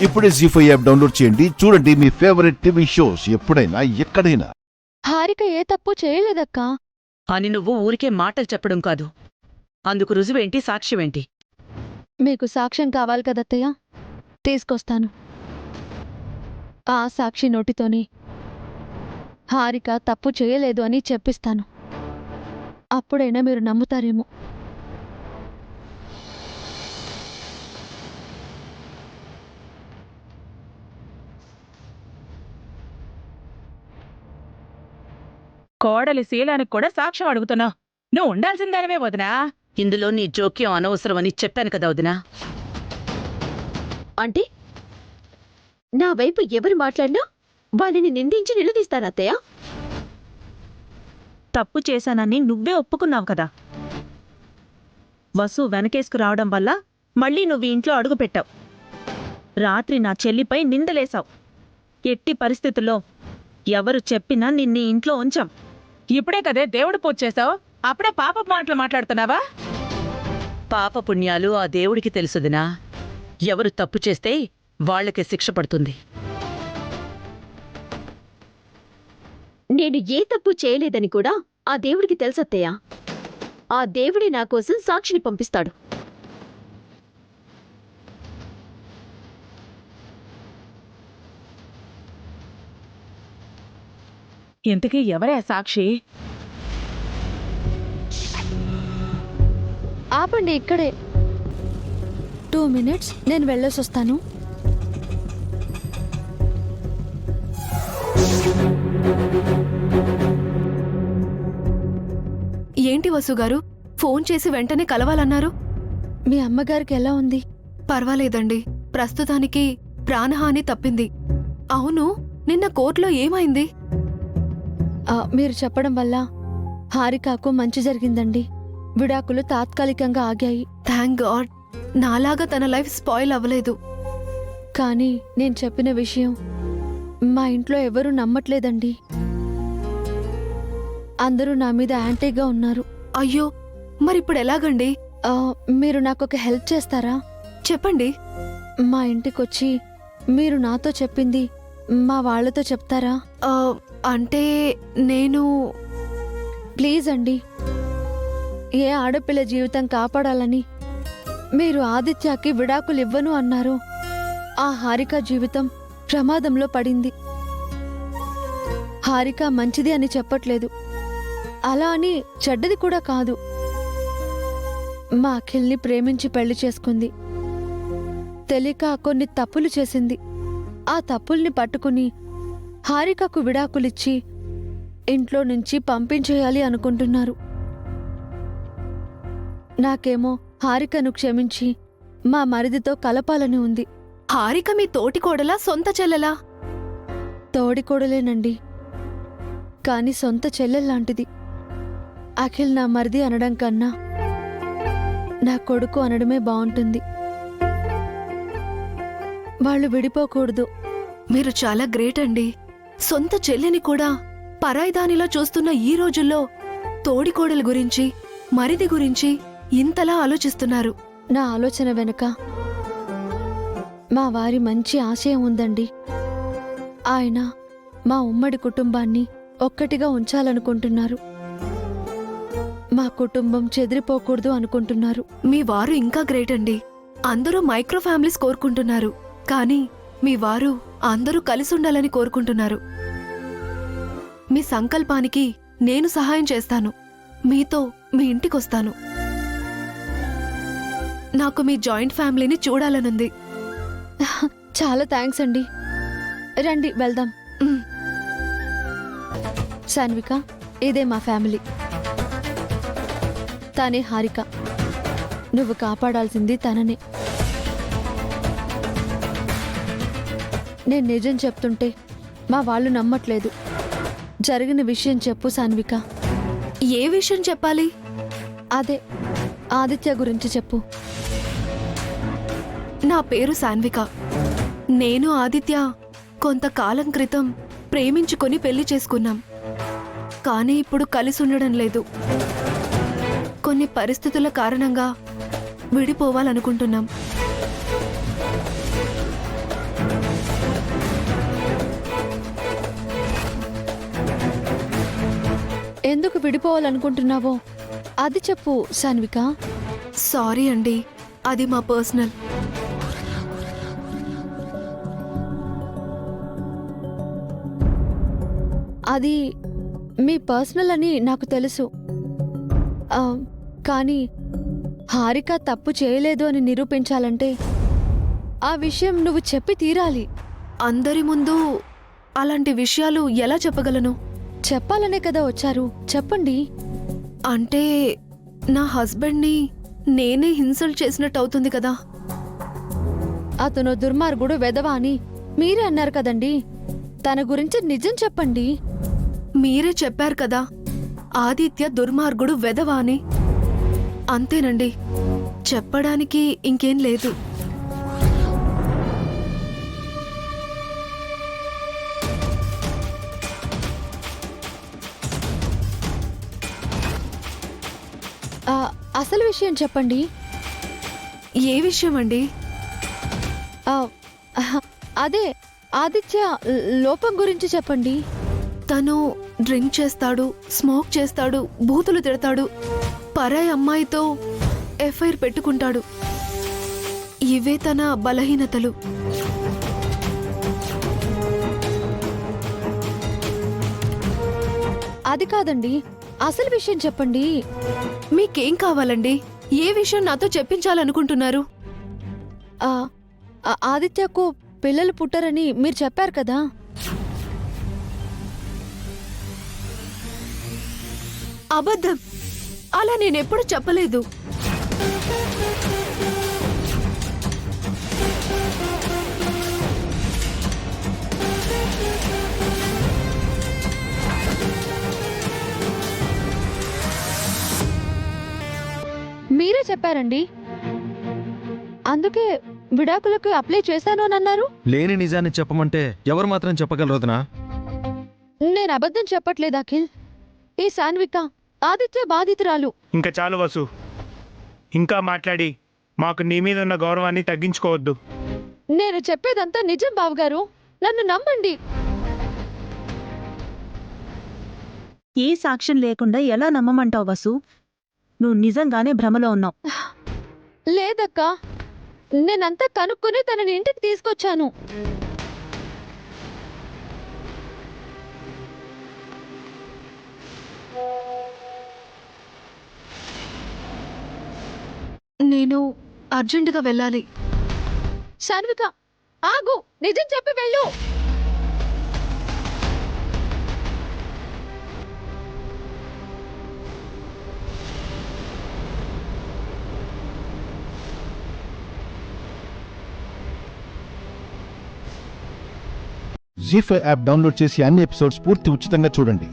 ఇప్పుడే జీ5 app download చేయండి. చూడండి మీ ఫేవరెట్ టీవీ షోస్ ఎప్పుడైనా ఎక్కడైనా. హారిక ఏ తప్పు చేయలేదక్కా అని నువ్వు ఊరికే మాటలు చెప్పడం కాదు. అందుకు రుజువేంటి, సాక్ష్యమేంటి? మీకు సాక్ష్యం కావాలి కదత్తయ్య, తీసుకొస్తాను. ఆ సాక్షి నోటితోనే హారిక తప్పు చేయలేదు అని చెప్పిస్తాను. అప్పుడైనా మీరు నమ్ముతారేమో. కోడలి శీలానికి కూడా సాక్ష్యం అడుగుతున్నా. నువ్వు ఉండాల్సిందానివే వదినా. ఇందులో నీ జోక్యం అనవసరమని చెప్పాను కదా వదినా. అంటే నా వైపు ఎవరు మాట్లాడినా వాళ్ళని నిందించి నిలదీస్తానత్తయ్య. తప్పు చేశానని నువ్వే ఒప్పుకున్నావు కదా. వసు వెనకేసుకు రావడం వల్ల మళ్ళీ నువ్వు ఇంట్లో అడుగుపెట్టావు. రాత్రి నా చెల్లిపై నిందలేశావు. ఎట్టి పరిస్థితుల్లో ఎవరు చెప్పినా నిన్ను ఇంట్లో ఉంచాం. ఇప్పుడే కదే దేవుడు పూజ చేశావు, అప్పుడే పాప మాటలు మాట్లాడుతున్నావా? పాప పుణ్యాలు ఆ దేవుడికి తెలుసుదినా. ఎవరు తప్పు చేస్తే వాళ్లకే శిక్ష పడుతుంది. నేను ఏ తప్పు చేయలేదని కూడా ఆ దేవుడికి తెలుసత్తయ్య. ఆ దేవుడి నా కోసం సాక్షిని పంపిస్తాడు. ఇంతకీ ఎవరే సాక్షి? ఆపండి ఇక్కడే. 2 minutes, నేను వెళ్ళేసొస్తాను. ఏంటి వసుగారు, ఫోన్ చేసి వెంటనే కలవాలన్నారు? మీ అమ్మగారికి ఎలా ఉంది? పర్వాలేదండి, ప్రస్తుతానికి ప్రాణహాని తప్పింది. అవును, నిన్న కోర్టులో ఏమైంది? మీరు చెప్పడం వల్ల హారికకు మంచి జరిగిందండి. విడాకులు తాత్కాలికంగా ఆగాయి. థ్యాంక్ గాడ్, నాలాగా తన లైఫ్ స్పాయిల్ అవ్వలేదు. కానీ నేను చెప్పిన విషయం మా ఇంట్లో ఎవరూ నమ్మట్లేదండి. అందరూ నా మీద యాంటీగా ఉన్నారు. అయ్యో, మరిప్పుడు ఎలాగండి? మీరు నాకొక హెల్ప్ చేస్తారా? చెప్పండి. మా ఇంటికొచ్చి మీరు నాతో చెప్పింది మా వాళ్లతో చెప్తారా? అంటే నేను... ప్లీజ్ అండి, ఏ ఆడపిల్ల జీవితం కాపాడాలని మీరు ఆదిత్యకి విడాకులు ఇవ్వను అన్నారు. ఆ హారిక జీవితం ప్రమాదంలో పడింది. హారిక మంచిది అని చెప్పట్లేదు, అలా అని చెడ్డది కూడా కాదు. మా అఖిల్ని ప్రేమించి పెళ్లి చేసుకుంది. తెలియక కొన్ని తప్పులు చేసింది. ఆ తప్పుల్ని పట్టుకుని హారికకు విడాకులిచ్చి ఇంట్లో నుంచి పంపించేయాలి అనుకుంటున్నారు. నాకేమో హారికను క్షమించి మా మరిదితో కలపాలని ఉంది. హారిక మీ తోటికోడలా, సొంత చెల్లెలా? తోడికోడలేనండి, కాని సొంత చెల్లెల్లాంటిది. అఖిల్ నా మరిది అనడం కన్నా నా కొడుకు అనడమే బావుంటుంది. వాళ్ళు విడిపోకూడదు. మీరు చాలా గ్రేట్ అండి. సొంత చెల్లెని కూడా పరాయిదానిలో చూస్తున్న ఈ రోజుల్లో తోడికోడల గురించి, మరిది గురించి ఇంతలా ఆలోచిస్తున్నారు. నా ఆలోచన వెనుక మా వారి మంచి ఆశయం ఉందండి. ఆయన మా ఉమ్మడి కుటుంబాన్ని ఒక్కటిగా ఉంచాలనుకుంటున్నారు. మా కుటుంబం చెదిరిపోకూడదు అనుకుంటున్నారు. మీ వారు ఇంకా గ్రేట్ అండి. అందరూ మైక్రో ఫ్యామిలీస్ కోరుకుంటున్నారు, కానీ మీ వారు అందరూ కలిసి ఉండాలని కోరుకుంటున్నారు. మీ సంకల్పానికి నేను సహాయం చేస్తాను. మీతో మీ ఇంటికొస్తాను. నాకు మీ జాయింట్ ఫ్యామిలీని చూడాలనుంది. చాలా థ్యాంక్స్ అండి. రండి వెళ్దాం. సాన్విక, ఇదే మా ఫ్యామిలీ. తనే హారిక. నువ్వు కాపాడాల్సింది తననే. నేను నిజం చెప్తుంటే మా వాళ్ళు నమ్మట్లేదు. జరిగిన విషయం చెప్పు సాన్విక. ఏ విషయం చెప్పాలి? అదే ఆదిత్య గురించి చెప్పు. నా పేరు సాన్విక. నేను ఆదిత్య కొంతకాలం క్రితం ప్రేమించుకొని పెళ్లి చేసుకున్నాం. కానీ ఇప్పుడు కలిసి ఉండడం లేదు. కొన్ని పరిస్థితుల కారణంగా విడిపోవాలనుకుంటున్నాం. ఎందుకు విడిపోవాలనుకుంటున్నావో అది చెప్పు సాన్విక. సారీ అండి, అది మా పర్సనల్. అది మీ పర్సనల్ అని నాకు తెలుసు. ఆ, కానీ హారిక తప్పు చేయలేదు అని నిరూపించాలంటే ఆ విషయం నువ్వు చెప్పి తీరాలి. అందరి ముందు అలాంటి విషయాలు ఎలా చెప్పగలను? చెప్పాలనే కదా వచ్చారు, చెప్పండి. అంటే నా హస్బెండ్ని నేనే ఇన్సల్ట్ చేసినట్టు అవుతుంది కదా. అతను దుర్మార్గుడు వెధవా అని మీరే అన్నారు కదండి. తన గురించి నిజం చెప్పండి. మీరే చెప్పారు కదా ఆదిత్య దుర్మార్గుడు వెధవా అని. అంతేనండి, చెప్పడానికి ఇంకేం లేదు. ఆ, అసలు విషయం చెప్పండి. ఏ విషయం అండి? ఆ, అదే ఆదిత్య లోపం గురించి చెప్పండి. తను డ్రింక్ చేస్తాడు, స్మోక్ చేస్తాడు, బూతులు తిడతాడు, పరాయి అమ్మాయితో ఎఫ్ఐఆర్ పెట్టుకుంటాడు. ఇవే తన బలహీనతలు. అది కాదండి, అసలు విషయం చెప్పండి. మీకేం కావాలండి? ఏ విషయం నాతో చెప్పించాలనుకుంటున్నారు? ఆ, ఆదిత్యకు పిల్లలు పుట్టరని మీరు చెప్పారు కదా. అబద్ధం. అలా నేనెప్పుడు చెప్పలేదు. మీరే చెప్పారండి. అందుకే విడాకులకు అప్లై చేశాను అని అన్నారు. లేని నిజాన్ని చెప్పమంటే ఎవరు మాత్రం చెప్పగలరు వదినా? నేను అబద్ధం చెప్పట్లేదు అఖిల్. ఈ సాన్విక ఆదిత్య బాధితురాలు. ఇంకా చాలు వసు, ఇంకా మాట్లాడి మాకు నీ మీద ఉన్న గౌరవాన్ని తగ్గించుకోవద్దు. నేను చెప్పేదంతా నిజం బావగారు, నన్ను నమ్మండి. ఏ సాక్ష్యం లేకుండా ఎలా నమ్మమంటావు వసు? నువ్వు నిజంగానే భ్రమలో ఉన్నావు. లేదక్కా, నేనంతా కనుక్కొని తనని ఇంటికి తీసుకొచ్చాను. నేను అర్జెంటుగా వెళ్ళాలి. సాన్విక ఆగు, నిజం చెప్పి వెళ్ళు. జీ5 యాప్ డౌన్లోడ్ చేసి అన్ని ఎపిసోడ్స్ పూర్తి ఉచితంగా చూడండి.